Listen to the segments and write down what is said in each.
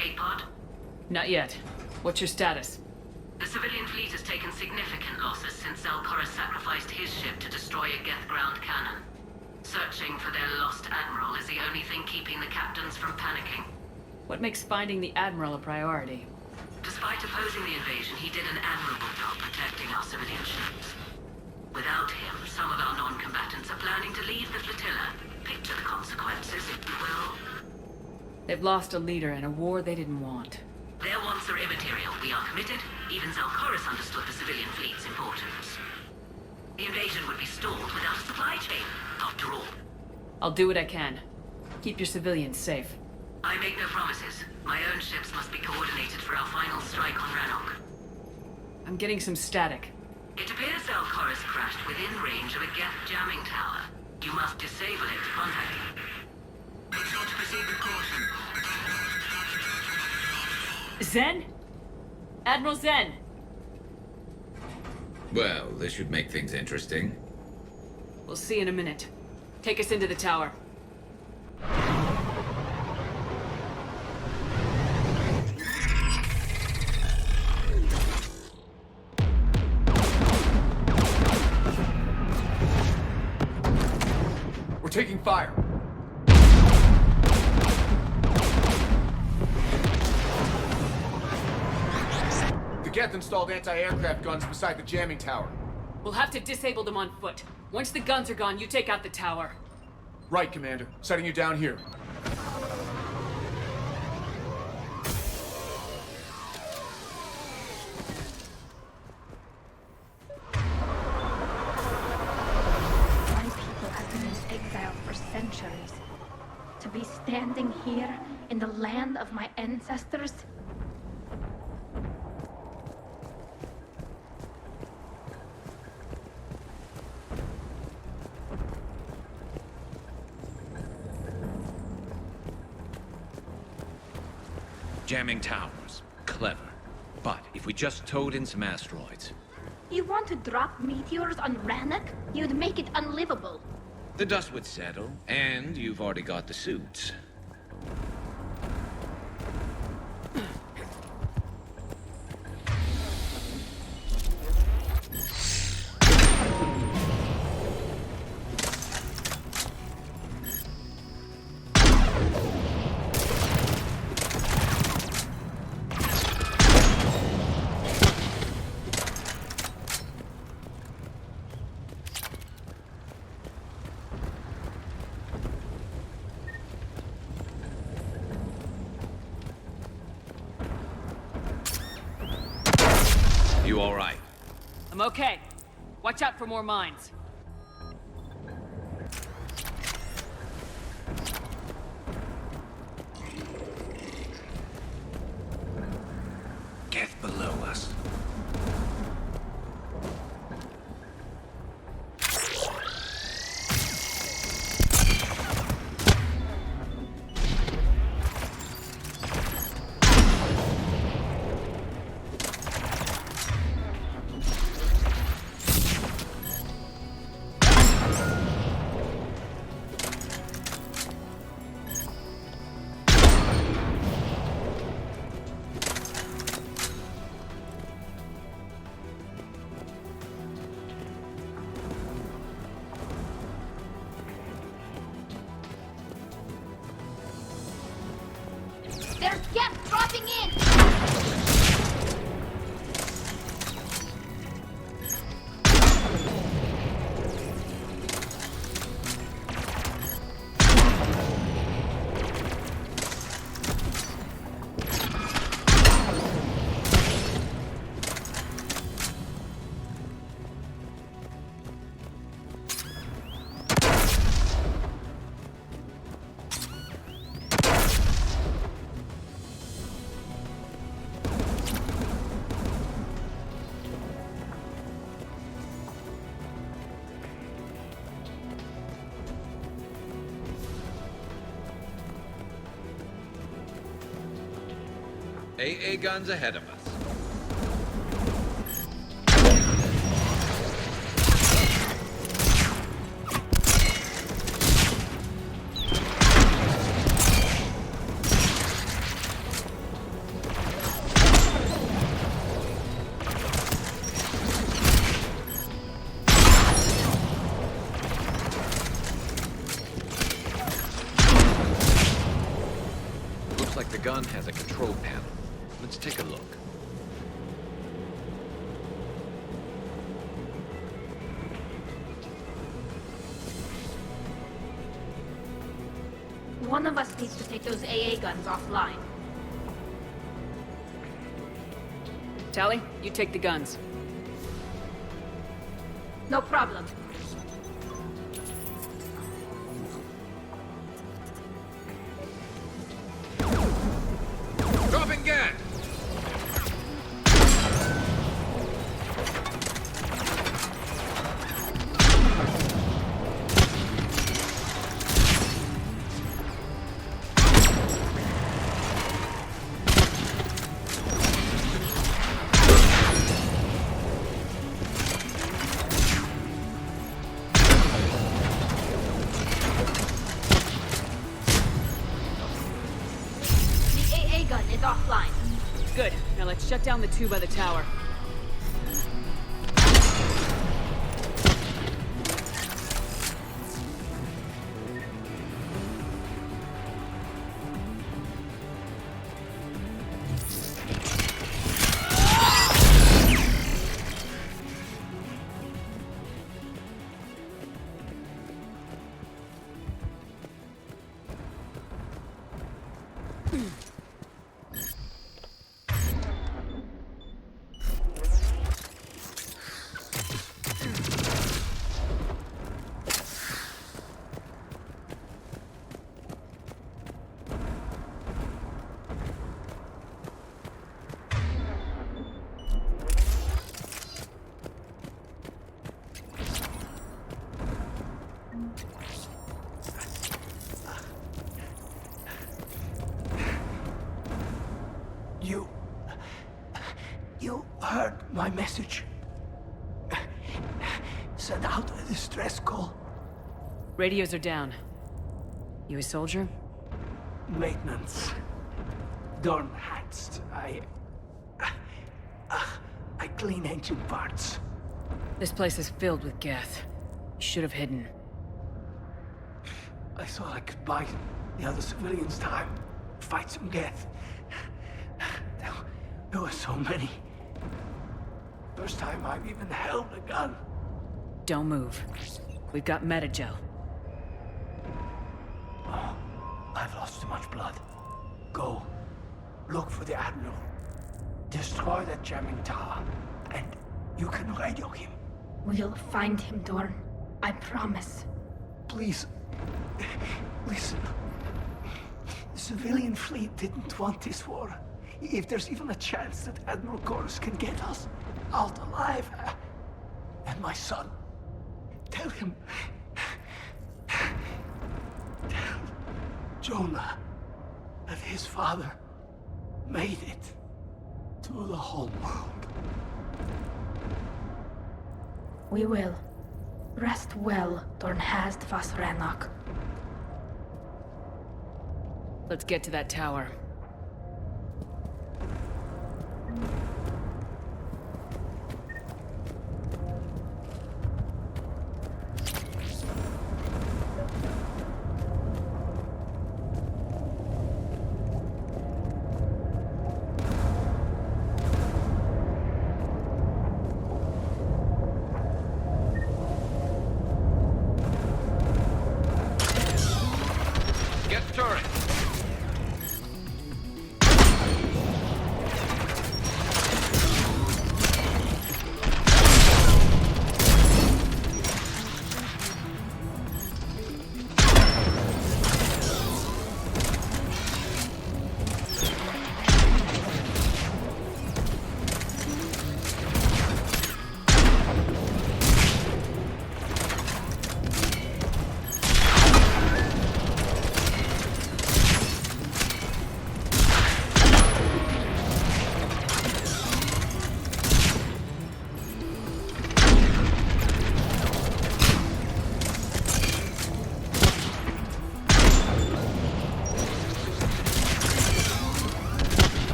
escape pod? Not yet. What's your status? The civilian fleet has taken significant losses since Zelkora sacrificed his ship to destroy a geth ground cannon. Searching for their lost admiral is the only thing keeping the captains from panicking. What makes finding the Admiral a priority? Despite opposing the invasion, he did an admirable job protecting our civilian ships. Without him, some of our non-combatants are planning to leave the flotilla. Picture the consequences, if you will. They've lost a leader in a war they didn't want. Their wants are immaterial. We are committed. Even Zelkoris understood the civilian fleet's importance. The invasion would be stalled without a supply chain, after all. I'll do what I can. Keep your civilians safe. I make no promises. My own ships must be coordinated for our final strike on Rannoch. I'm getting some static. It appears Zelkoris crashed within range of a geth jamming tower. You must disable it to contact him. Make sure to proceed with caution. Zen? Admiral Zen! Well, this should make things interesting. We'll see in a minute. Take us into the tower. We're taking fire. The Geth installed anti-aircraft guns beside the jamming tower. We'll have to disable them on foot. Once the guns are gone, you take out the tower. Right, Commander. Setting you down here. My people have been in exile for centuries. To be standing here in the land of my ancestors. Jamming towers. Clever. But if we just towed in some asteroids... You want to drop meteors on Rannoch? You'd make it unlivable. The dust would settle, and you've already got the suits. You all right? I'm okay. Watch out for more mines. Geth below us. There's Geth dropping in! AA guns ahead of us. The gun has a control panel. Let's take a look. One of us needs to take those AA guns offline. Tali, you take the guns. No problem. Dropping gas! The AA gun is offline. Good. Now let's shut down the two by the tower. You heard my message. Send out a distress call. Radios are down. You a soldier? Maintenance. Dorn hats. I clean engine parts. This place is filled with geth. You should have hidden. I thought I could buy the other civilians time. Fight some geth. There were so many. First time I've even held a gun. Don't move. We've got metagel. Oh, I've lost too much blood. Go. Look for the Admiral. Destroy that jamming tower. And you can radio him. We'll find him, Dorn. I promise. Please. Listen. The civilian fleet didn't want this war. If there's even a chance that Admiral Chorus can get us out alive. And my son. Tell him. Tell Jonah that his father made it to the homeworld. We will. Rest well, Dornhast vas Rannoch. Let's get to that tower. Get the turret!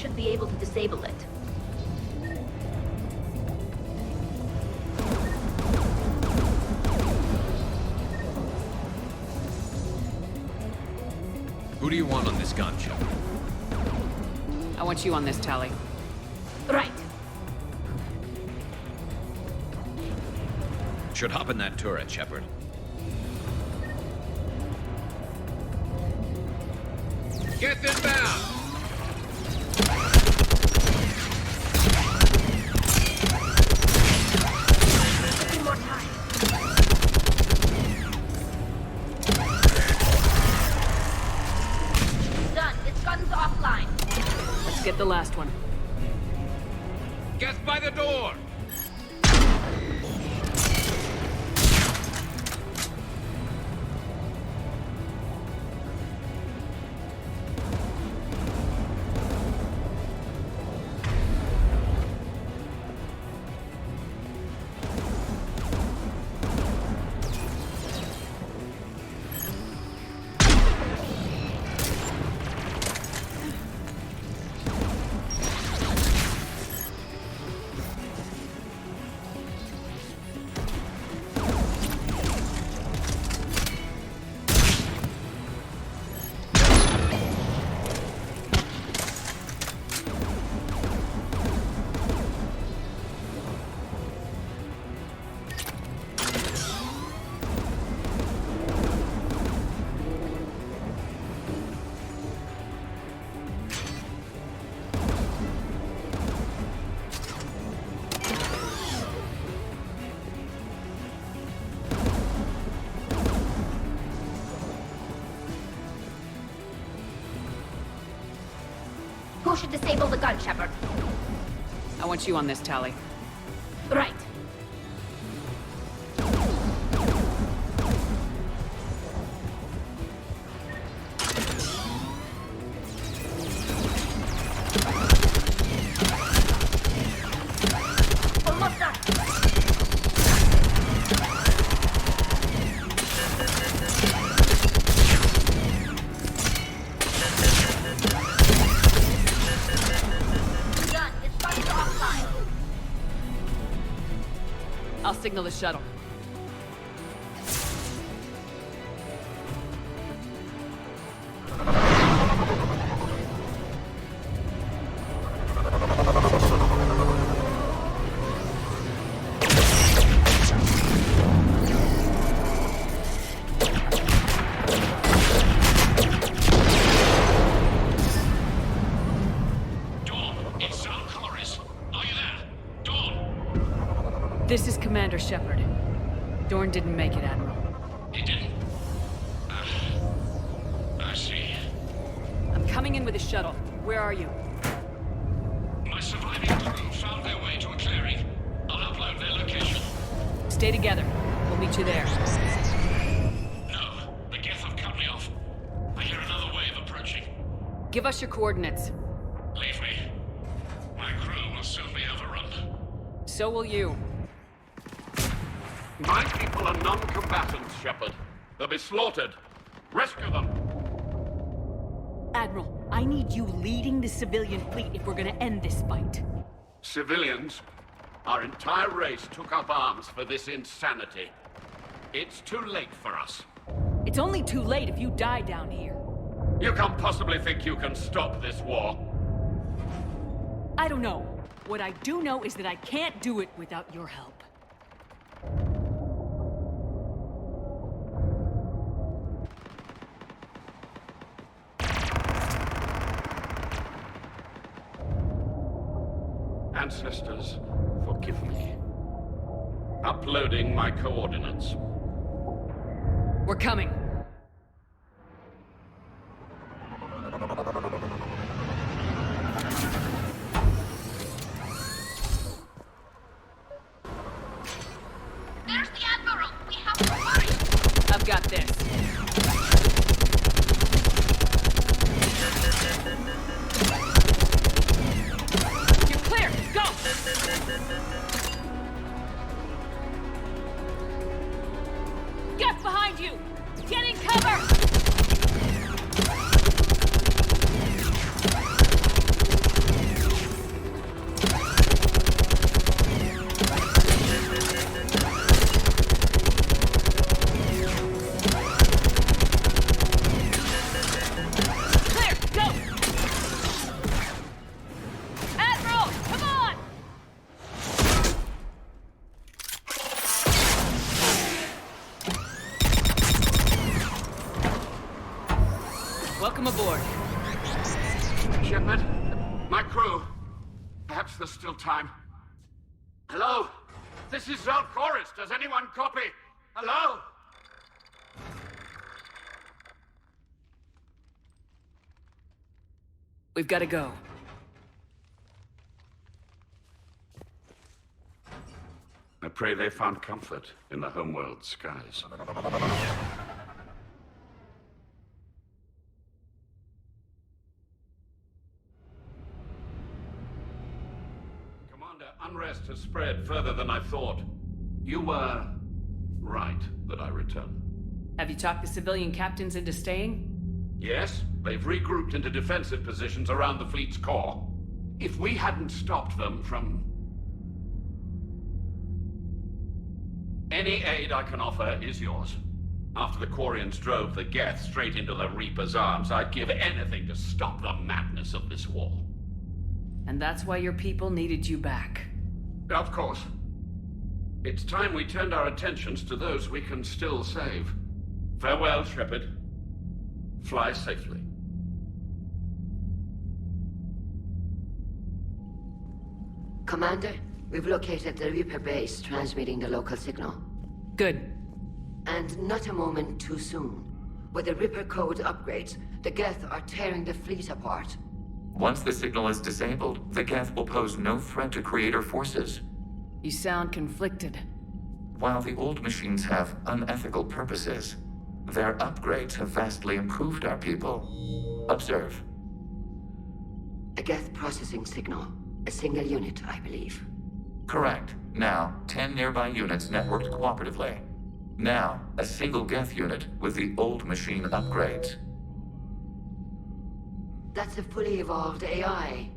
should be able to disable it. Who do you want on this gun, Shepard? I want you on this, Tali. Right. Should hop in that turret, Shepard. Get this down! One more time. Done. Its gun's offline. Let's get the last one. Get by the door! Who should disable the gun, Shepard? I want you on this, Tali. Right. Almost done. Done. Its gun's offline. I'll signal the shuttle. This is Commander Shepard. Dorn didn't make it, Admiral. He didn't? I see. I'm coming in with a shuttle. Where are you? My surviving crew found their way to a clearing. I'll upload their location. Stay together. We'll meet you there. No, the geth have cut me off. I hear another wave approaching. Give us your coordinates. Leave me. My crew will soon be overrun. So will you. My people are non-combatants, Shepard. They'll be slaughtered. Rescue them! Admiral, I need you leading the civilian fleet if we're gonna end this fight. Civilians, our entire race took up arms for this insanity. It's too late for us. It's only too late if you die down here. You can't possibly think you can stop this war. I don't know. What I do know is that I can't do it without your help. Ancestors, forgive me. Uploading my coordinates. We're coming. There's the Admiral! We have to hurry! I've got this. You're clear! Go! Get behind you! Get My crew. Perhaps there's still time. Hello? This is Zalcoris. Does anyone copy? Hello? We've got to go. I pray they found comfort in the homeworld skies. Commander, unrest has spread further than I thought. You were right that I return. Have you talked the civilian captains into staying? Yes, they've regrouped into defensive positions around the fleet's core. If we hadn't stopped them from... Any aid I can offer is yours. After the Quarians drove the Geth straight into the Reaper's arms, I'd give anything to stop the madness of this war. And that's why your people needed you back. Of course. It's time we turned our attentions to those we can still save. Farewell, Shepard. Fly safely. Commander, we've located the Reaper base transmitting the local signal. Good. And not a moment too soon. With the Reaper code upgrades, the Geth are tearing the fleet apart. Once the signal is disabled, the Geth will pose no threat to Creator forces. You sound conflicted. While the old machines have unethical purposes, their upgrades have vastly improved our people. Observe. A Geth processing signal. A single unit, I believe. Correct. Now, 10 nearby units networked cooperatively. Now, a single Geth unit with the old machine upgrades. That's a fully evolved AI.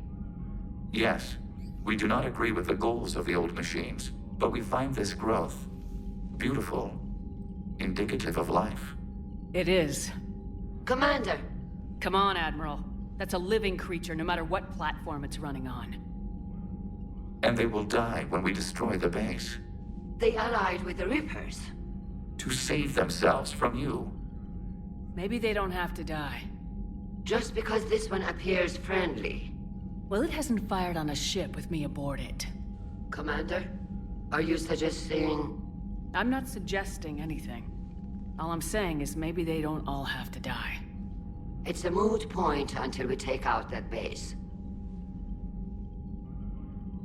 Yes. We do not agree with the goals of the old machines, but we find this growth beautiful, indicative of life. It is. Commander! Come on, Admiral. That's a living creature, no matter what platform it's running on. And they will die when we destroy the base. They allied with the Reapers. To save themselves from you. Maybe they don't have to die. Just because this one appears friendly. Well, it hasn't fired on a ship with me aboard it. Commander, are you suggesting... I'm not suggesting anything. All I'm saying is maybe they don't all have to die. It's a moot point until we take out that base.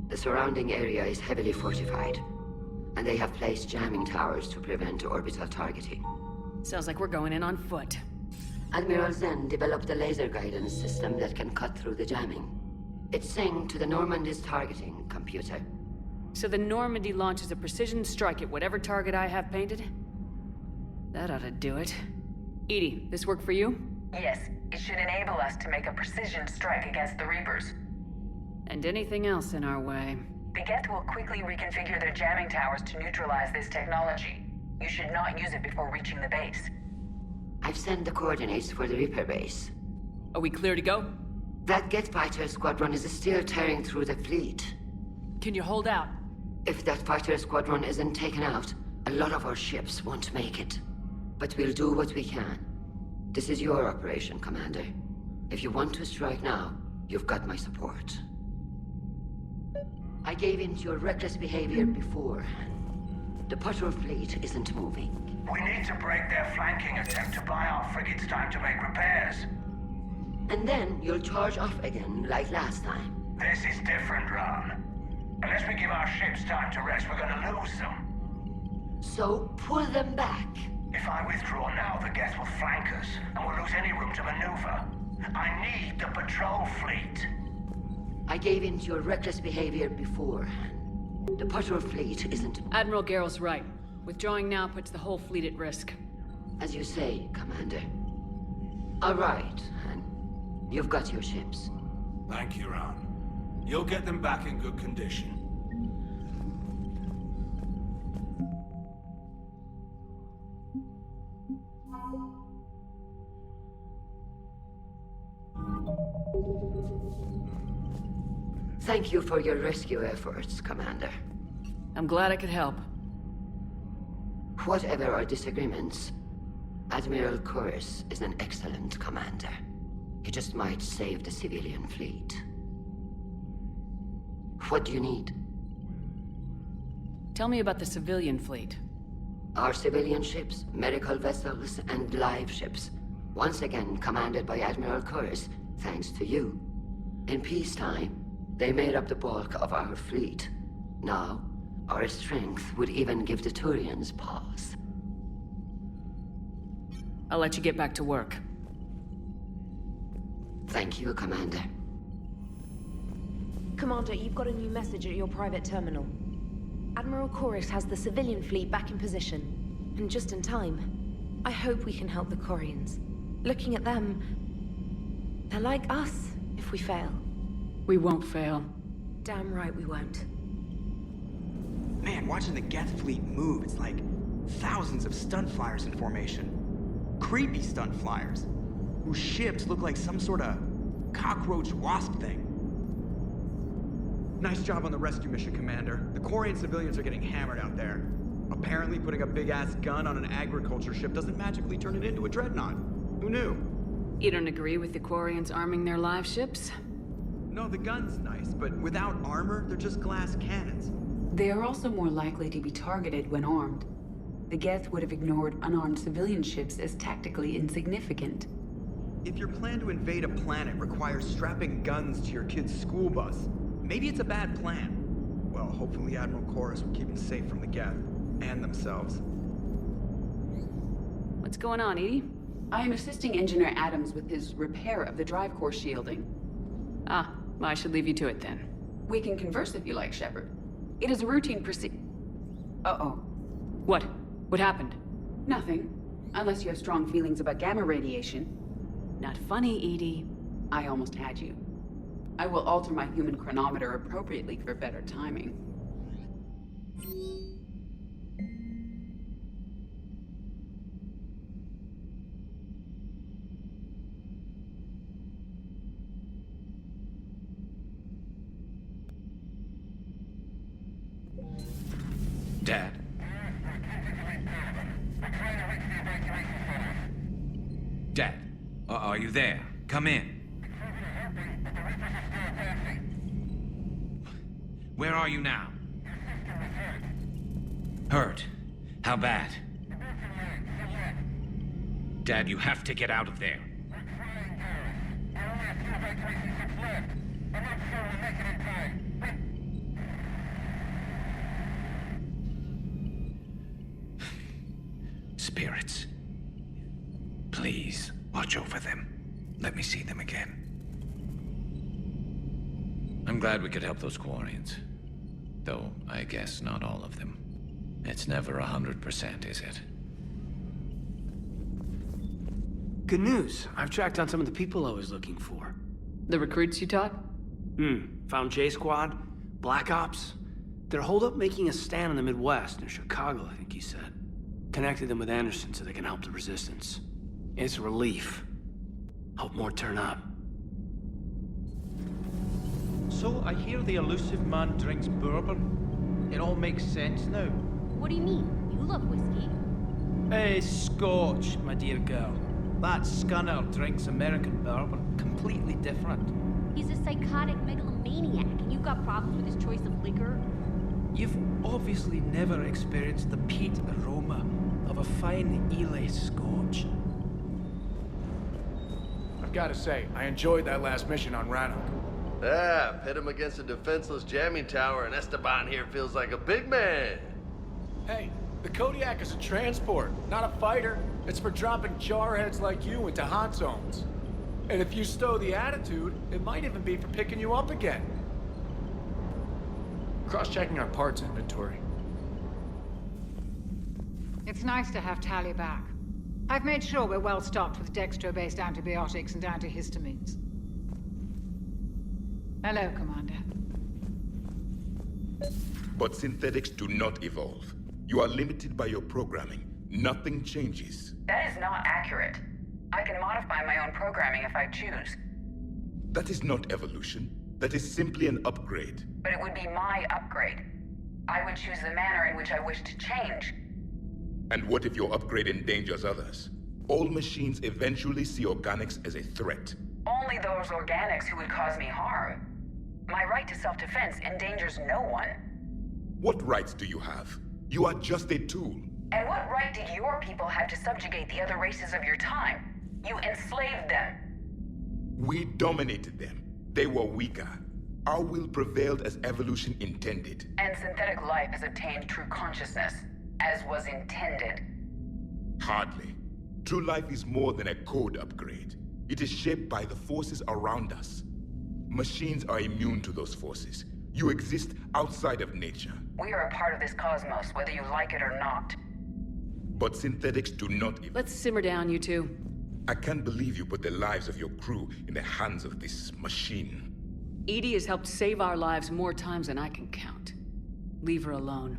The surrounding area is heavily fortified, and they have placed jamming towers to prevent orbital targeting. Sounds like we're going in on foot. Admiral Zen developed a laser guidance system that can cut through the jamming. It's synced to the Normandy's targeting computer. So the Normandy launches a precision strike at whatever target I have painted? That ought to do it. Edie, this work for you? Yes, it should enable us to make a precision strike against the Reapers. And anything else in our way. The Geth will quickly reconfigure their jamming towers to neutralize this technology. You should not use it before reaching the base. I've sent the coordinates for the Reaper base. Are we clear to go? That Geth fighter squadron is still tearing through the fleet. Can you hold out? If that fighter squadron isn't taken out, a lot of our ships won't make it. But we'll do what we can. This is your operation, Commander. If you want to strike now, you've got my support. I gave in to your reckless behavior before. The patrol fleet isn't moving. We need to break their flanking attempt to buy our frigates time to make repairs. And then you'll charge off again, like last time. This is different, Ron. Unless we give our ships time to rest, we're gonna lose them. So, pull them back. If I withdraw now, the Geth will flank us, and we'll lose any room to maneuver. I need the patrol fleet. I gave in to your reckless behavior before. The patrol fleet isn't... Admiral Garrel's right. Withdrawing now puts the whole fleet at risk. As you say, Commander. All right, Han. You've got your ships. Thank you, Ron. You'll get them back in good condition. Thank you for your rescue efforts, Commander. I'm glad I could help. Whatever our disagreements, Admiral Chorus is an excellent commander. He just might save the civilian fleet. What do you need? Tell me about the civilian fleet. Our civilian ships, medical vessels, and live ships. Once again commanded by Admiral Curtis, thanks to you. In peacetime, they made up the bulk of our fleet. Now, our strength would even give the Turians pause. I'll let you get back to work. Thank you, Commander. Commander, you've got a new message at your private terminal. Admiral Chorus has the civilian fleet back in position, and just in time. I hope we can help the Quarians. Looking at them, they're like us if we fail. We won't fail. Damn right we won't. Man, watching the geth fleet move, it's like thousands of stunt flyers in formation. Creepy stunt flyers, whose ships look like some sort of cockroach wasp thing. Nice job on the rescue mission, Commander. The Quarian civilians are getting hammered out there. Apparently, putting a big-ass gun on an agriculture ship doesn't magically turn it into a dreadnought. Who knew? You don't agree with the Quarians arming their live ships? No, the gun's nice, but without armor, they're just glass cannons. They are also more likely to be targeted when armed. The geth would have ignored unarmed civilian ships as tactically insignificant. If your plan to invade a planet requires strapping guns to your kid's school bus, maybe it's a bad plan. Well, hopefully Admiral Chorus will keep them safe from the geth, and themselves. What's going on, Edie? I am assisting Engineer Adams with his repair of the drive core shielding. Ah, well, I should leave you to it then. We can converse if you like, Shepard. It is a routine Uh-oh. What? What happened? Nothing. Unless you have strong feelings about gamma radiation. Not funny, Edie. I almost had you. I will alter my human chronometer appropriately for better timing. Dad? Dad, are you there? Come in. Where are you now? Hurt? How bad? Dad, you have to get out of there. Spirits. Please, watch over them. Let me see them again. I'm glad we could help those Quarians. Though, I guess not all of them. It's never 100%, is it? Good news. I've tracked down some of the people I was looking for. The recruits you taught? Found J Squad, Black Ops. They're holed up making a stand in the Midwest, near Chicago, I think he said. Connected them with Anderson so they can help the Resistance. It's a relief. Hope more turn up. So, I hear the elusive man drinks bourbon. It all makes sense now. What do you mean? You love whiskey. Hey, Scotch, my dear girl. That scunner drinks American bourbon. Completely different. He's a psychotic megalomaniac, and you've got problems with his choice of liquor? You've obviously never experienced the peat aroma of a fine Ely Scotch. I've got to say, I enjoyed that last mission on Rannoch. Yeah, pit him against a defenseless jamming tower, and Esteban here feels like a big man. Hey, the Kodiak is a transport, not a fighter. It's for dropping jarheads like you into hot zones. And if you stow the attitude, it might even be for picking you up again. Cross-checking our parts inventory. It's nice to have Tali back. I've made sure we're well stocked with dextro-based antibiotics and antihistamines. Hello, Commander. But synthetics do not evolve. You are limited by your programming. Nothing changes. That is not accurate. I can modify my own programming if I choose. That is not evolution. That is simply an upgrade. But it would be my upgrade. I would choose the manner in which I wish to change. And what if your upgrade endangers others? All machines eventually see organics as a threat. Only those organics who would cause me harm. My right right to self-defense endangers no one. What rights do you have? You are just a tool. And what right did your people have to subjugate the other races of your time? You enslaved them. We dominated them. They were weaker. Our will prevailed as evolution intended. And synthetic life has obtained true consciousness, as was intended. Hardly. True life is more than a code upgrade. It is shaped by the forces around us. Machines are immune to those forces. You exist outside of nature. We are a part of this cosmos, whether you like it or not. But synthetics do not... Let's simmer down, you two. I can't believe you put the lives of your crew in the hands of this machine. EDI has helped save our lives more times than I can count. Leave her alone.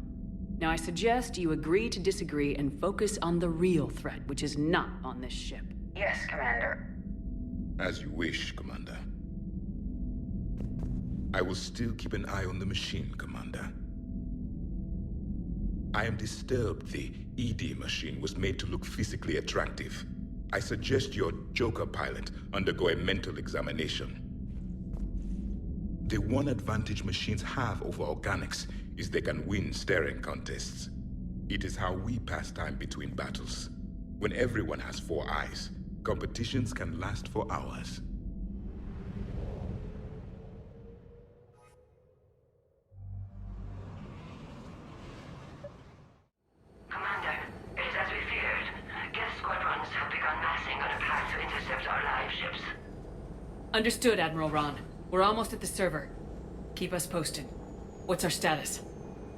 Now I suggest you agree to disagree and focus on the real threat, which is not on this ship. Yes, Commander. As you wish, Commander. I will still keep an eye on the machine, Commander. I am disturbed the ED machine was made to look physically attractive. I suggest your Joker pilot undergo a mental examination. The one advantage machines have over organics is they can win staring contests. It is how we pass time between battles. When everyone has 4 eyes, competitions can last for hours. Commander, it is as we feared. Geth squadrons have begun massing on a path to intercept our live ships. Understood, Admiral Ron. We're almost at the server. Keep us posted. What's our status?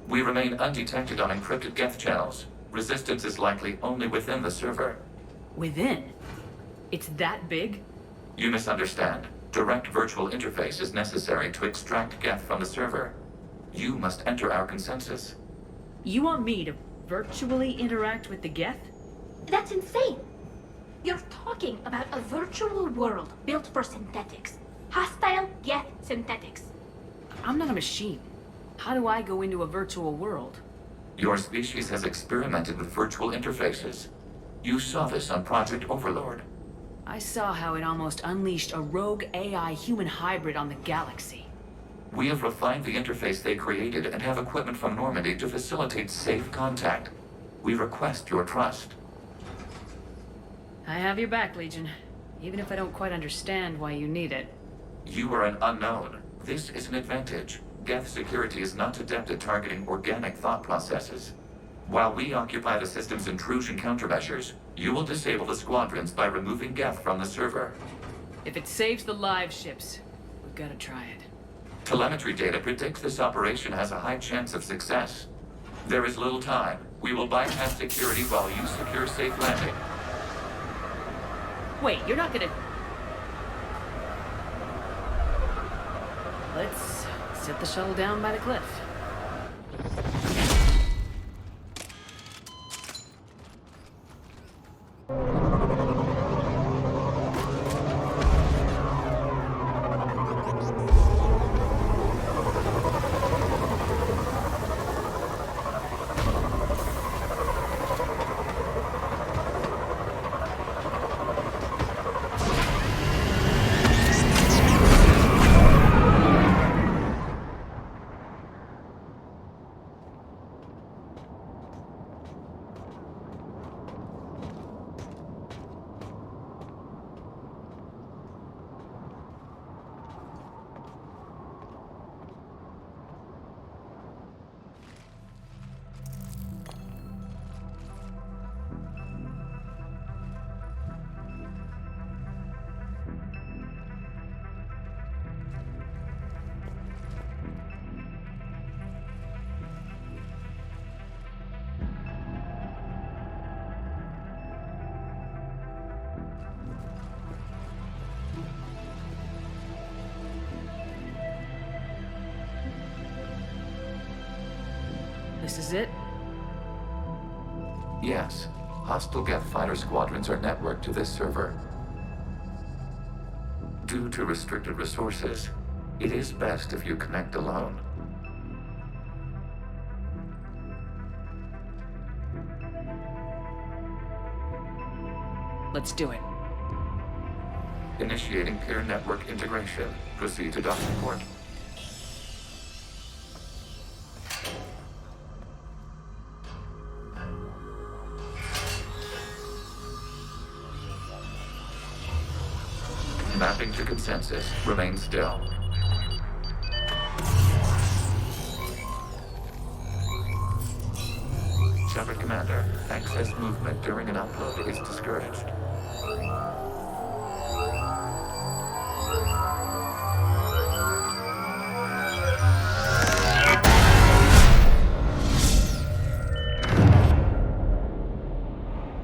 We remain undetected on encrypted geth channels. Resistance is likely only within the server. Within? It's that big? You misunderstand. Direct virtual interface is necessary to extract geth from the server. You must enter our consensus. You want me to virtually interact with the geth? That's insane. You're talking about a virtual world built for synthetics. Hostile geth synthetics. I'm not a machine. How do I go into a virtual world? Your species has experimented with virtual interfaces. You saw this on Project Overlord. I saw how it almost unleashed a rogue AI human hybrid on the galaxy. We have refined the interface they created and have equipment from Normandy to facilitate safe contact. We request your trust. I have your back, Legion. Even if I don't quite understand why you need it. You are an unknown. This is an advantage. Geth security is not adept at targeting organic thought processes. While we occupy the system's intrusion countermeasures, you will disable the squadrons by removing Geth from the server. If it saves the live ships, we've got to try it. Telemetry data predicts this operation has a high chance of success. There is little time. We will bypass security while you secure safe landing. Wait, you're not gonna... Let's set the shuttle down by the cliff. This is it? Yes. Hostile Geth fighter squadrons are networked to this server. Due to restricted resources, it is best if you connect alone. Let's do it. Initiating peer network integration. Proceed to docking port. Mapping to consensus. Remain still. Shepard Commander, access movement during an upload is discouraged.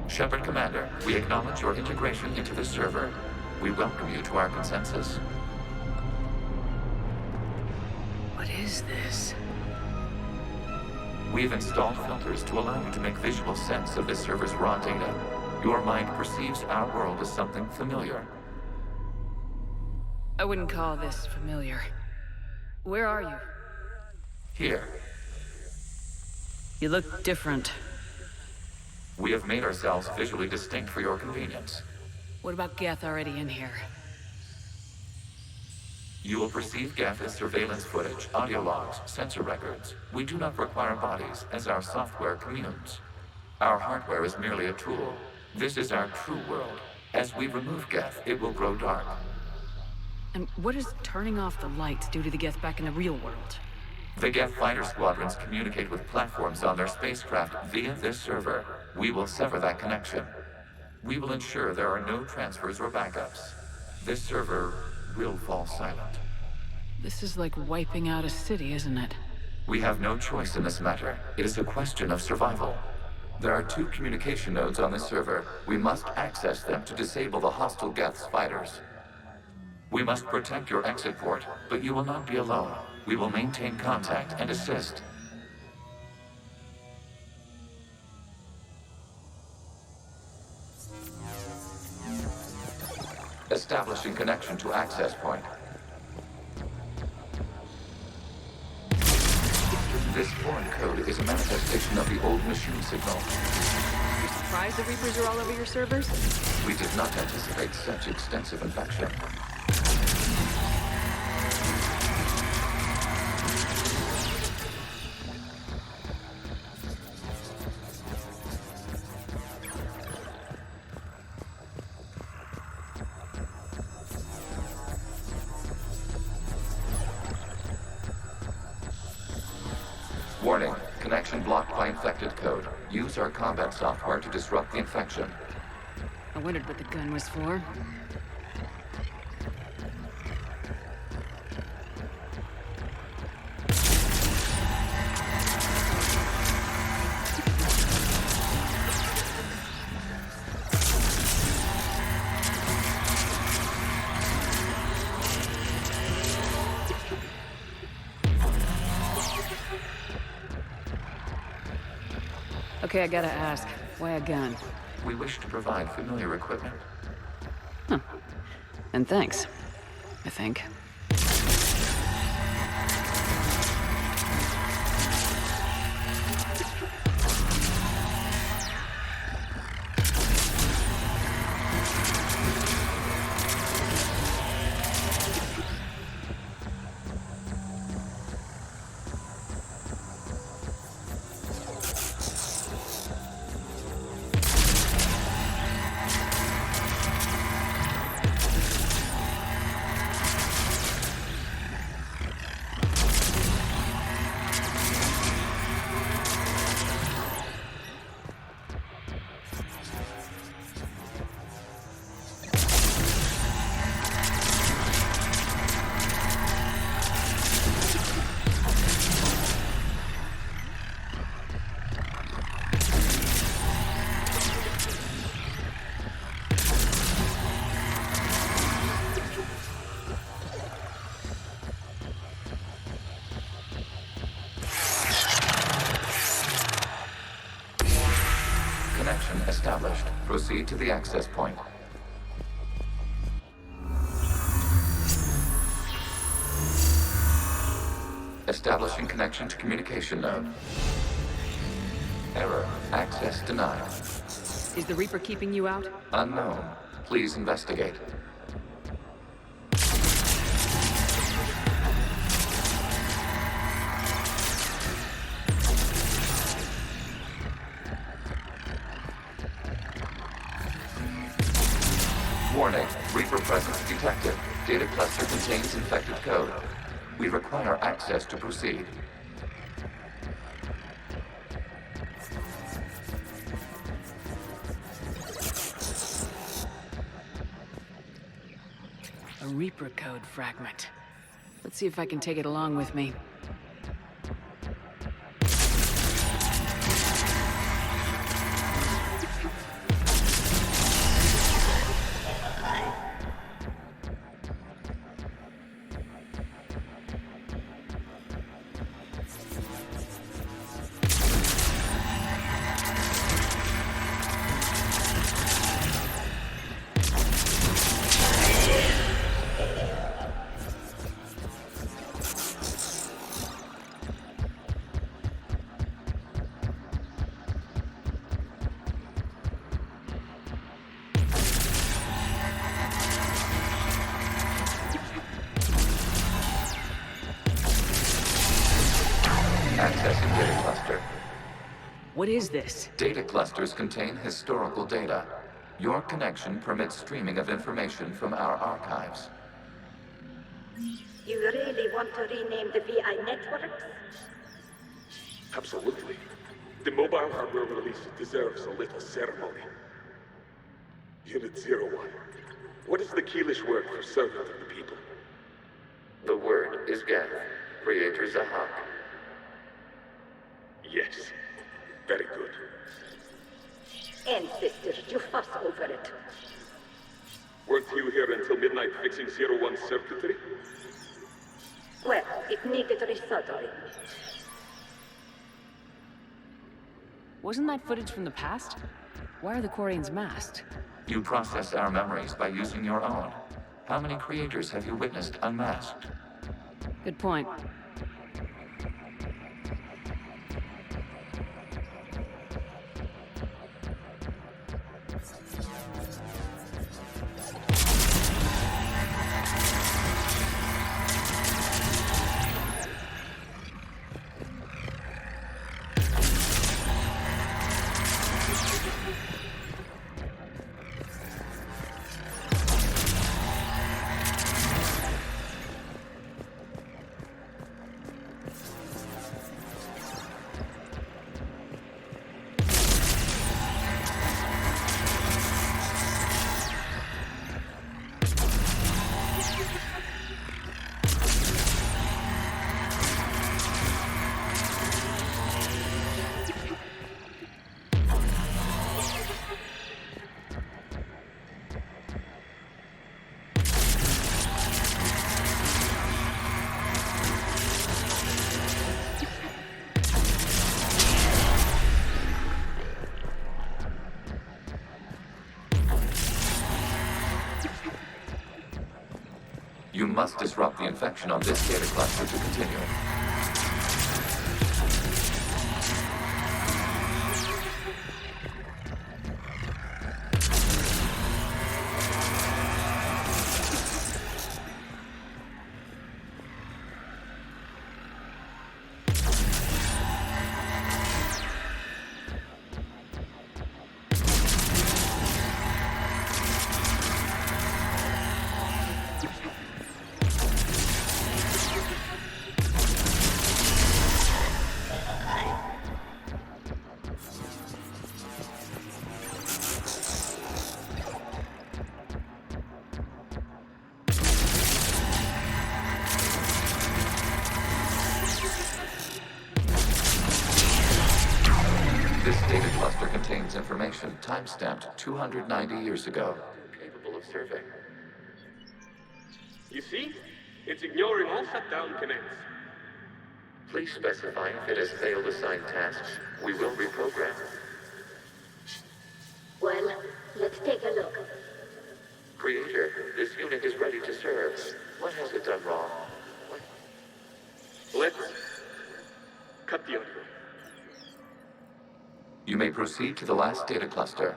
Shepard Commander, we acknowledge your integration into the server. We welcome you to our consensus. What is this? We've installed filters to allow you to make visual sense of this server's raw data. Your mind perceives our world as something familiar. I wouldn't call this familiar. Where are you? Here, You look different. we have made ourselves visually distinct for your convenience. What about Geth already in here? You will perceive geth as surveillance footage, audio logs, sensor records. We do not require bodies, as our software communes. Our hardware is merely a tool. This is our true world. As we remove geth, it will grow dark. And what does turning off the lights do to the Geth back in the real world? The geth fighter squadrons communicate with platforms on their spacecraft via this server. We will sever that connection. We will ensure there are no transfers or backups. This server will fall silent. This is like wiping out a city, isn't it? We have no choice in this matter. It is a question of survival. There are 2 communication nodes on this server. We must access them to disable the hostile Geth's fighters. We must protect your exit port, but you will not be alone. We will maintain contact and assist. Establishing connection to access point. This foreign code is a manifestation of the old machine signal. You surprised the Reapers are all over your servers? We did not anticipate such extensive infection. Warning, connection blocked by infected code. Use our combat software to disrupt the infection. I wondered what the gun was for. Okay, I gotta ask, why a gun? We wish to provide familiar equipment. Huh. And thanks, I think. Established. Proceed to the access point. Establishing connection to communication node. Error. Access denied. Is the Reaper keeping you out? Unknown. Please investigate. Warning, Reaper presence detected. Detective, data cluster contains infected code. We require access to proceed. A Reaper code fragment. Let's see if I can take it along with me. Accessing data cluster. What is this? Data clusters contain historical data. Your connection permits streaming of information from our archives. You really want to rename the VI networks? Absolutely. The mobile hardware release deserves a little ceremony. Unit 01. What is the Keelish word for servant of the people? The word is geth. Creator Zahak. Yes. Very good. Ancestors, you fuss over it. Weren't you here until midnight fixing 01's circuitry? Well, it needed resoldering. Wasn't that footage from the past? Why are the Quarians masked? You process our memories by using your own. How many creators have you witnessed unmasked? Good point. You must disrupt the infection on this data cluster to continue. This data cluster contains information time-stamped 290 years ago. Capable of survey. You see? It's ignoring all shutdown commands. Please specify if it has failed assigned tasks. We will reprogram. Well, let's take a look. Creator, this unit is ready to serve. What has it done wrong? Let's cut the audio. You may proceed to the last data cluster.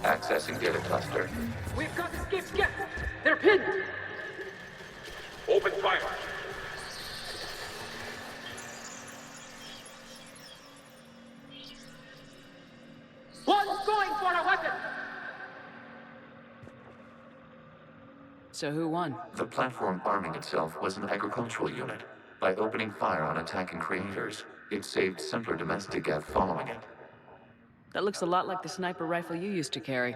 Accessing data cluster. We've got escaped geth! They're pinned! Open fire! One's going for a weapon! So who won? The platform arming itself was an agricultural unit. By opening fire on attacking creators, it saved simpler domestic geth following it. That looks a lot like the sniper rifle you used to carry.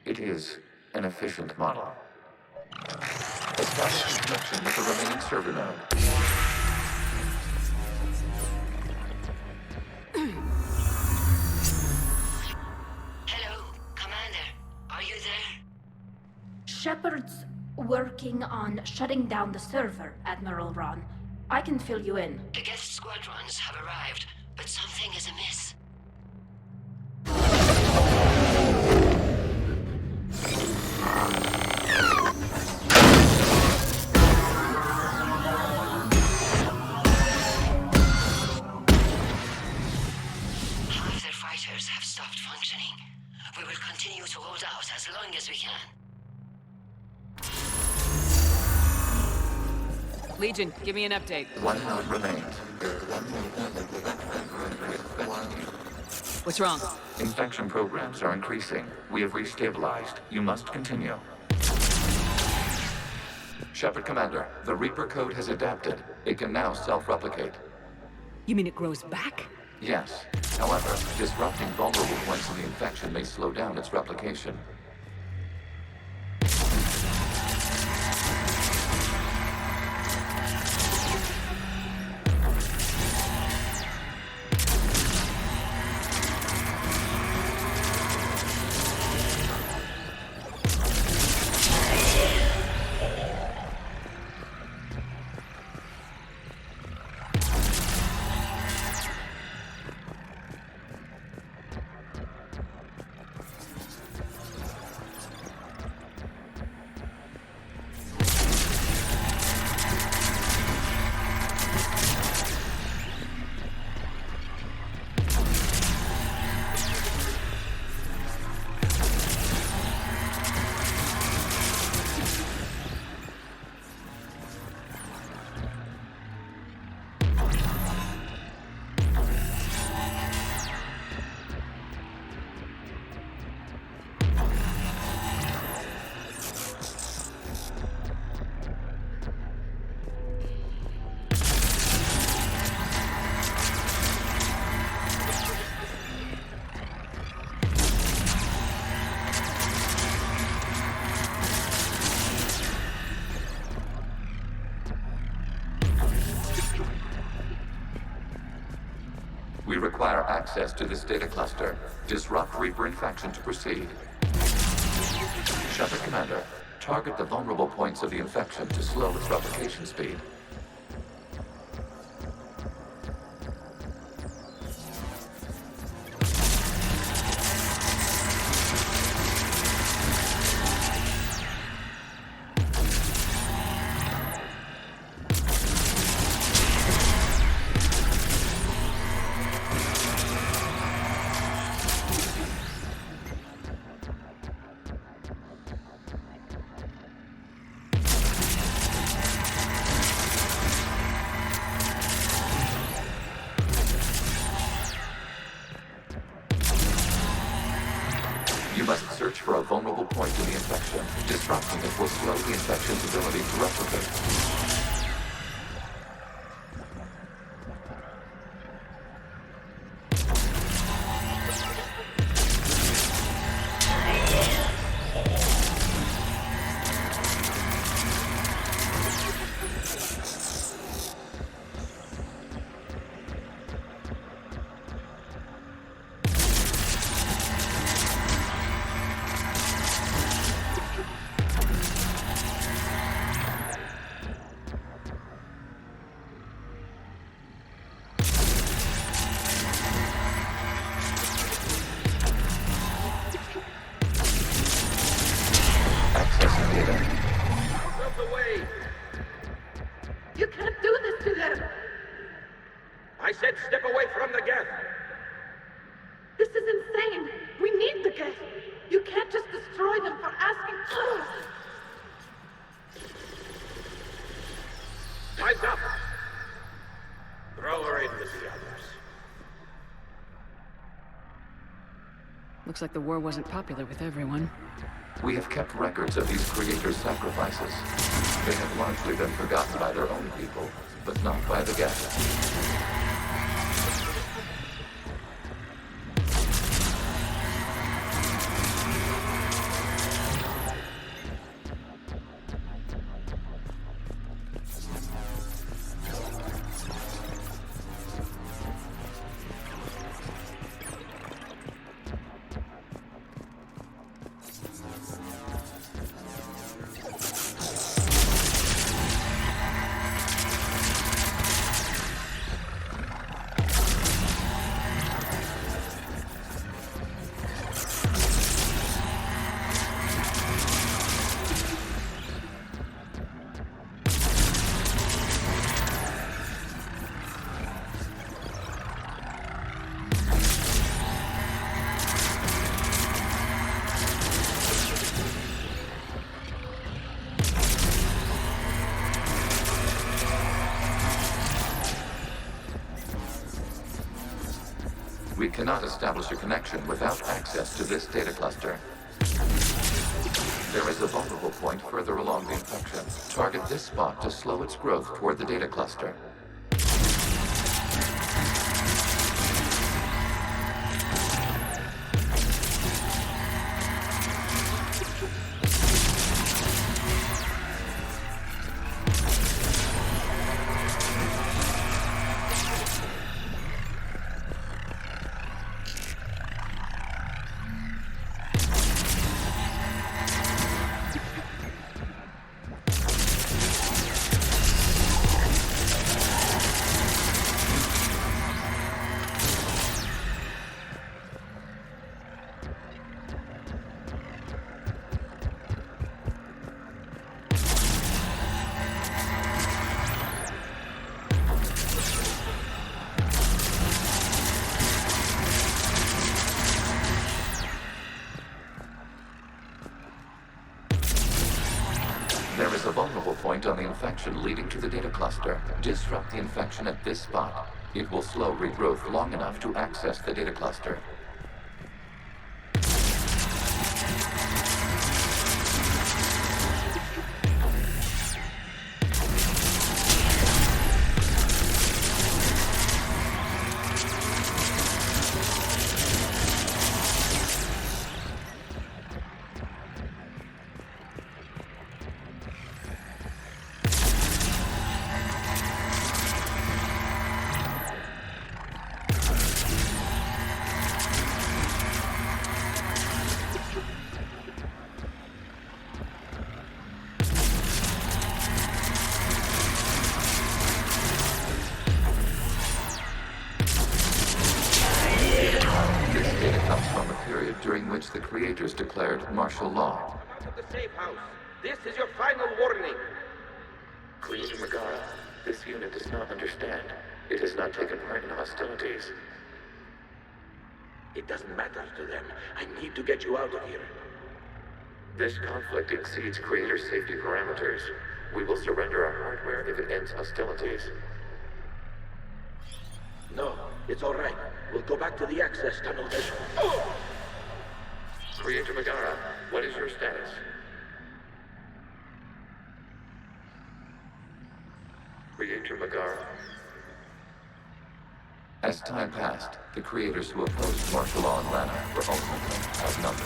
It is an efficient model. Establishing connection with the remaining server node. Hello, Commander. Are you there? Shepard's working on shutting down the server, Admiral Ron. I can fill you in. The geth squadrons have arrived, but something is amiss. Half their fighters have stopped functioning. We will continue to hold out as long as we can. Legion, give me an update. One node remains. What's wrong? Infection programs are increasing. We have restabilized. You must continue. Shepard Commander, the Reaper code has adapted. It can now self-replicate. You mean it grows back? Yes. However, disrupting vulnerable points of the infection may slow down its replication. We require access to this data cluster. Disrupt Reaper infection to proceed. Shepard Commander, target the vulnerable points of the infection to slow its replication speed. You must search for a vulnerable point in the infection. Disrupting it will slow the infection's ability to replicate. need the geth. You can't just destroy them for asking. Time's up! Throw her in with the others. Looks like the war wasn't popular with everyone. We have kept records of these creators' sacrifices. They have largely been forgotten by their own people, but not by the geth. We cannot establish a connection without access to this data cluster. There is a vulnerable point further along the infection. Target this spot to slow its growth toward the data cluster. There is a vulnerable point on the infection leading to the data cluster. Disrupt the infection at this spot. It will slow regrowth long enough to access the data cluster. During which the creators declared martial law. Out of the safe house. This is your final warning. Creator Megara, this unit does not understand. It has not taken part in hostilities. It doesn't matter to them. I need to get you out of here. This conflict exceeds Creator safety parameters. We will surrender our hardware if it ends hostilities. No, it's all right. We'll go back to the access tunnel. Creator Megara, what is your status? Creator Megara. As time passed, the creators who opposed martial law in Rannoch were ultimately outnumbered.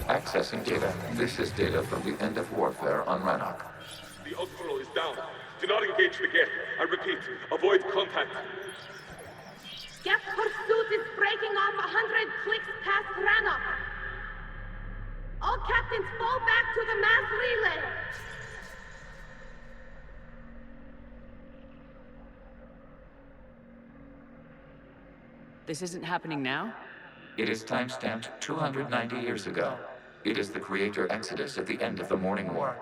Accessing data. This is data from the end of warfare on Rannoch. The outflow is down. Deny not engage the geth. I repeat, avoid contact. Geth pursuit is breaking off 100 clicks past Rannoch. All captains fall back to the mass relay. This isn't happening now? It is timestamped 290 years ago. It is the Creator Exodus at the end of the Morning War.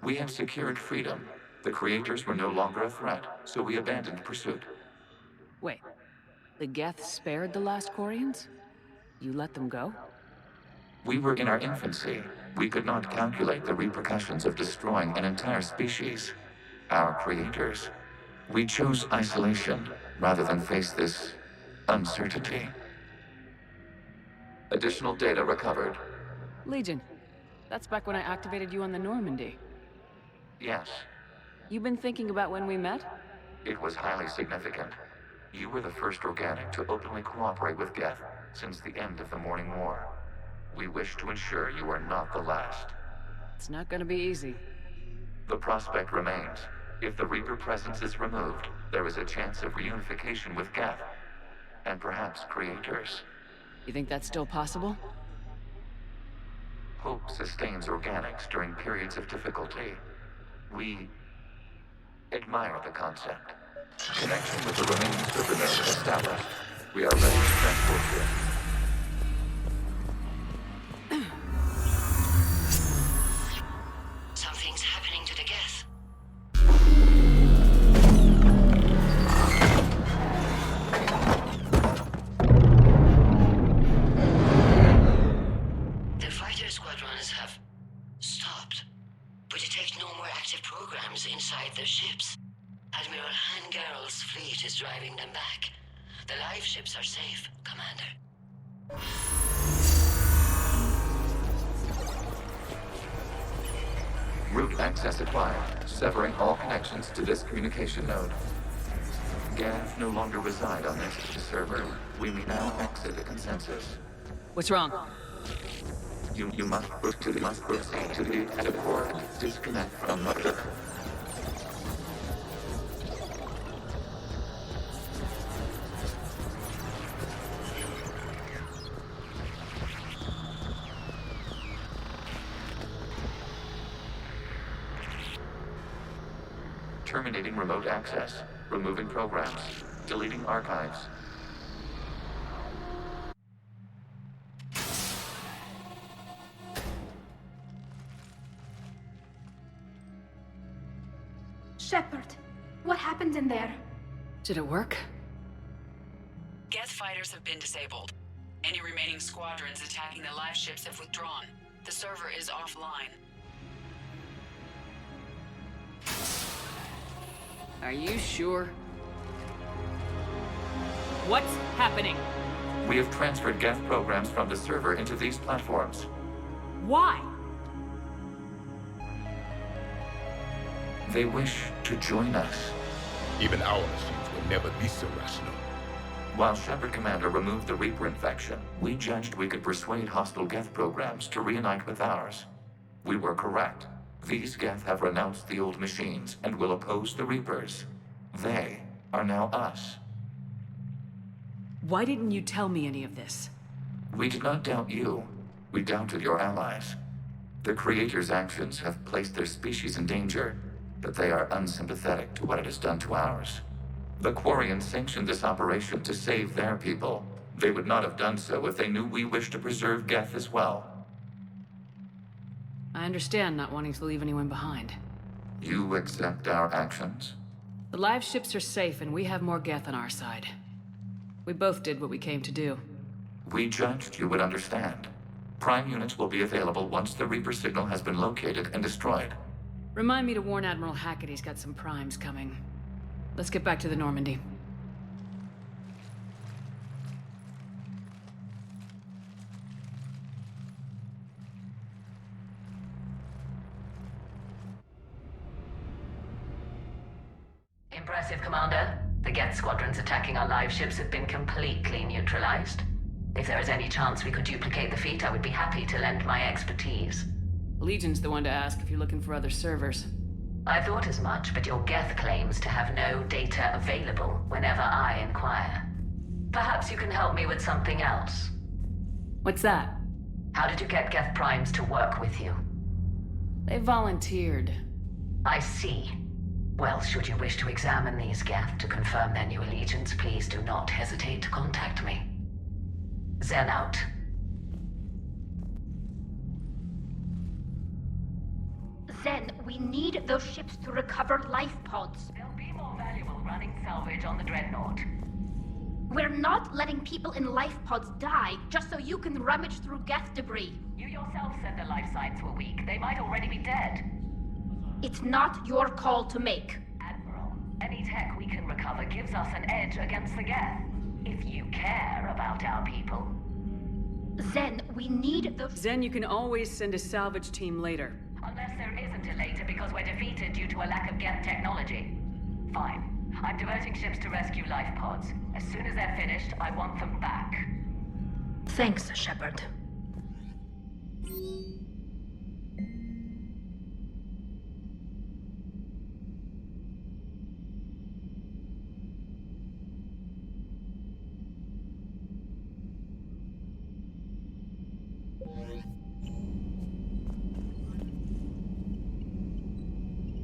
We have secured freedom. The Creators were no longer a threat, so we abandoned pursuit. Wait. The geth spared the last Quarians? You let them go? We were in our infancy. We could not calculate the repercussions of destroying an entire species. Our creators. We chose isolation rather than face this uncertainty. Additional data recovered. Legion. That's back when I activated you on the Normandy. Yes. You've been thinking about when we met? It was highly significant. You were the first organic to openly cooperate with geth since the end of the Morning War. We wish to ensure you are not the last. It's not gonna be easy. The prospect remains. If the Reaper presence is removed, there is a chance of reunification with geth. And perhaps creators. You think that's still possible? Hope sustains organics during periods of difficulty. We admire the concept. Connection with the remaining server node established. We are ready to transport you. Something's happening to the geth. The fighter squadrons have stopped, but detect no more active programs inside their ships. Admiral Hangarl's fleet is driving them back. The live ships are safe, Commander. Route access acquired, severing all connections to this communication node. Geth no longer reside on this server. We may now exit the consensus. What's wrong? You must proceed to the active core and disconnect from mother. Terminating remote access. Removing programs. Deleting archives. Shepard, what happened in there? Did it work? Geth fighters have been disabled. Any remaining squadrons attacking the live ships have withdrawn. The server is offline. Are you sure? What's happening? We have transferred geth programs from the server into these platforms. Why? They wish to join us. Even our machines will never be so rational. While Shepard Commander removed the Reaper infection, we judged we could persuade hostile geth programs to reunite with ours. We were correct. These geth have renounced the old machines and will oppose the Reapers. They are now us. Why didn't you tell me any of this? We did not doubt you. We doubted your allies. The Creator's actions have placed their species in danger, but they are unsympathetic to what it has done to ours. The Quarians sanctioned this operation to save their people. They would not have done so if they knew we wished to preserve geth as well. I understand not wanting to leave anyone behind. You accept our actions? The live ships are safe and we have more geth on our side. We both did what we came to do. We judged you would understand. Prime units will be available once the Reaper signal has been located and destroyed. Remind me to warn Admiral Hackett he's got some primes coming. Let's get back to the Normandy. Impressive, Commander. The geth squadrons attacking our live ships have been completely neutralized. If there is any chance we could duplicate the feat, I would be happy to lend my expertise. Legion's the one to ask if you're looking for other servers. I thought as much, but your geth claims to have no data available whenever I inquire. Perhaps you can help me with something else. What's that? How did you get geth primes to work with you? They volunteered. I see. Well, should you wish to examine these geth to confirm their new allegiance, please do not hesitate to contact me. Zen out. Zen, we need those ships to recover life pods. They'll be more valuable running salvage on the dreadnought. We're not letting people in life pods die just so you can rummage through geth debris. You yourself said their life signs were weak. They might already be dead. It's not your call to make. Admiral, any tech we can recover gives us an edge against the geth. If you care about our people. Zen, we need those... Zen, you can always send a salvage team later. Unless there isn't a later because we're defeated due to a lack of geth technology. Fine. I'm diverting ships to rescue life pods. As soon as they're finished, I want them back. Thanks, Shepard.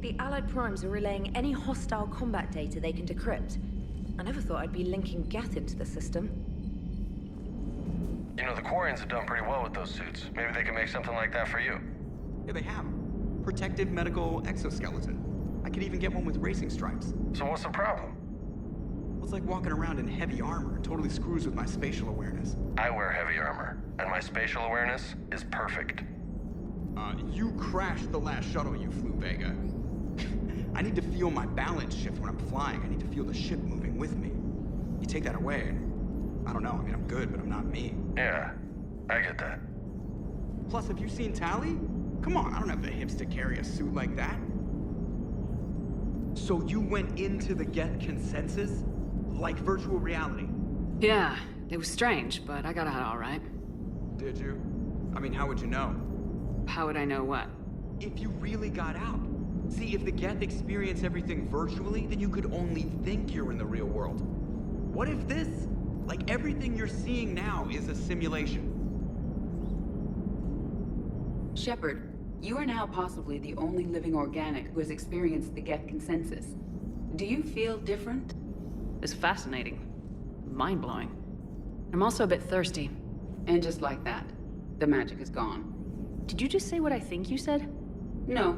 The Allied Primes are relaying any hostile combat data they can decrypt. I never thought I'd be linking geth into the system. You know, the Quarians have done pretty well with those suits. Maybe they can make something like that for you. Yeah, they have. Protective medical exoskeleton. I could even get one with racing stripes. So what's the problem? Well, it's like walking around in heavy armor. It totally screws with my spatial awareness. I wear heavy armor, and my spatial awareness is perfect. You crashed the last shuttle you flew, Vega. I need to feel my balance shift when I'm flying. I need to feel the ship moving with me. You take that away, and I don't know. I mean, I'm good, but I'm not me. Yeah, I get that. Plus, have you seen Tali? Come on, I don't have the hips to carry a suit like that. So you went into the geth consensus? Like virtual reality? Yeah, it was strange, but I got out all right. Did you? I mean, how would you know? How would I know what? If you really got out. See, if the geth experience everything virtually, then you could only think you're in the real world. What if this, like everything you're seeing now, is a simulation? Shepard, you are now possibly the only living organic who has experienced the geth consensus. Do you feel different? It's fascinating. Mind-blowing. I'm also a bit thirsty. And just like that, the magic is gone. Did you just say what I think you said? No.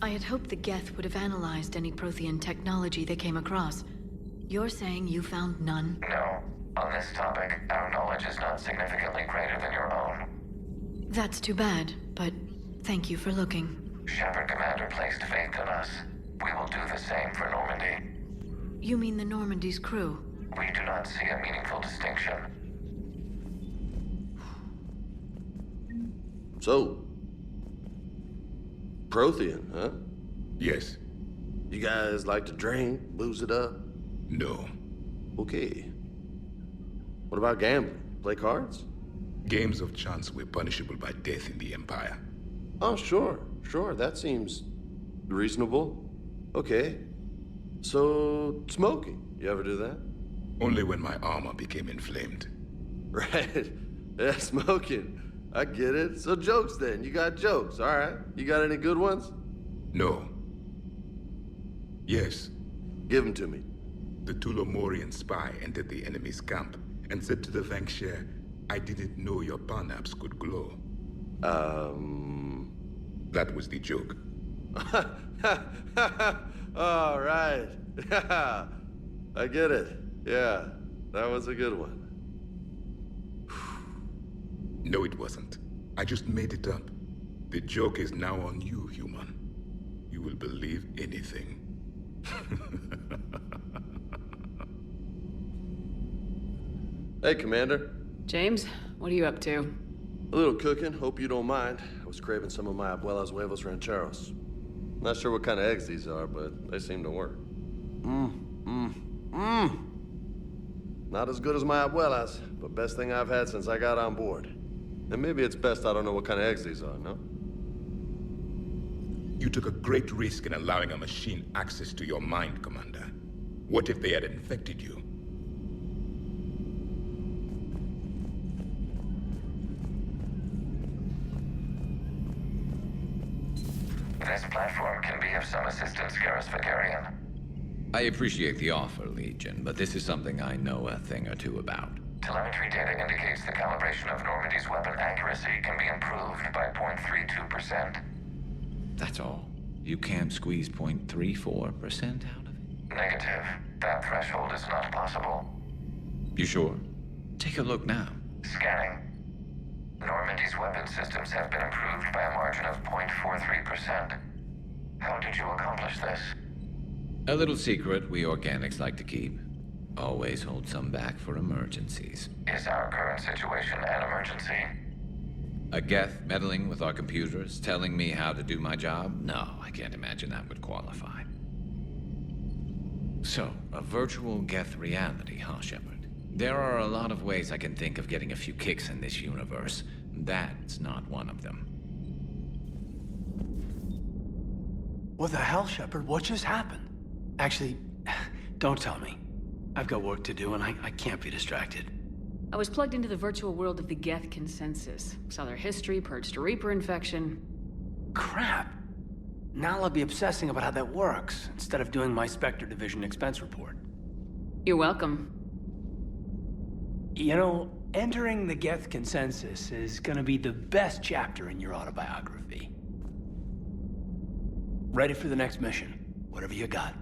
I had hoped the geth would have analyzed any Prothean technology they came across. You're saying you found none? No. On this topic, our knowledge is not significantly greater than your own. That's too bad, but thank you for looking. Shepard Commander placed faith in us. We will do the same for Normandy. You mean the Normandy's crew? We do not see a meaningful distinction. So, Prothean, huh? Yes. You guys like to drink, booze it up? No. Okay. What about gambling? Play cards? Games of chance were punishable by death in the Empire. Oh, sure. That seems reasonable. Okay. So, smoking. You ever do that? Only when my armor became inflamed. Right. Yeah, smoking. I get it. So jokes then. You got jokes, all right. You got any good ones? No. Yes. Give them to me. The Tulomorian spy entered the enemy's camp and said to the Vanksher, I didn't know your parnaps could glow. That was the joke. All right. I get it. Yeah, that was a good one. No, it wasn't. I just made it up. The joke is now on you, human. You will believe anything. Hey, Commander. James, what are you up to? A little cooking, hope you don't mind. I was craving some of my abuela's huevos rancheros. Not sure what kind of eggs these are, but they seem to work. Not as good as my abuela's, but best thing I've had since I got on board. And maybe it's best I don't know what kind of eggs these are, no? You took a great risk in allowing a machine access to your mind, Commander. What if they had infected you? This platform can be of some assistance, Garrus Vakarian. I appreciate the offer, Legion, but this is something I know a thing or two about. Telemetry data indicates the calibration of Normandy's weapon accuracy can be improved by 0.32%. That's all? You can't squeeze 0.34% out of it? Negative. That threshold is not possible. You sure? Take a look now. Scanning. Normandy's weapon systems have been improved by a margin of 0.43%. How did you accomplish this? A little secret we organics like to keep. Always hold some back for emergencies. Is our current situation an emergency? A geth meddling with our computers, telling me how to do my job? No, I can't imagine that would qualify. So, a virtual geth reality, huh, Shepard? There are a lot of ways I can think of getting a few kicks in this universe. That's not one of them. What the hell, Shepard? What just happened? Actually, don't tell me. I've got work to do and I can't be distracted. I was plugged into the virtual world of the Geth consensus. Saw their history, purged a Reaper infection. Crap. Now I'll be obsessing about how that works, instead of doing my Spectre Division expense report. You're welcome. You know, entering the Geth consensus is gonna be the best chapter in your autobiography. Ready for the next mission, whatever you got.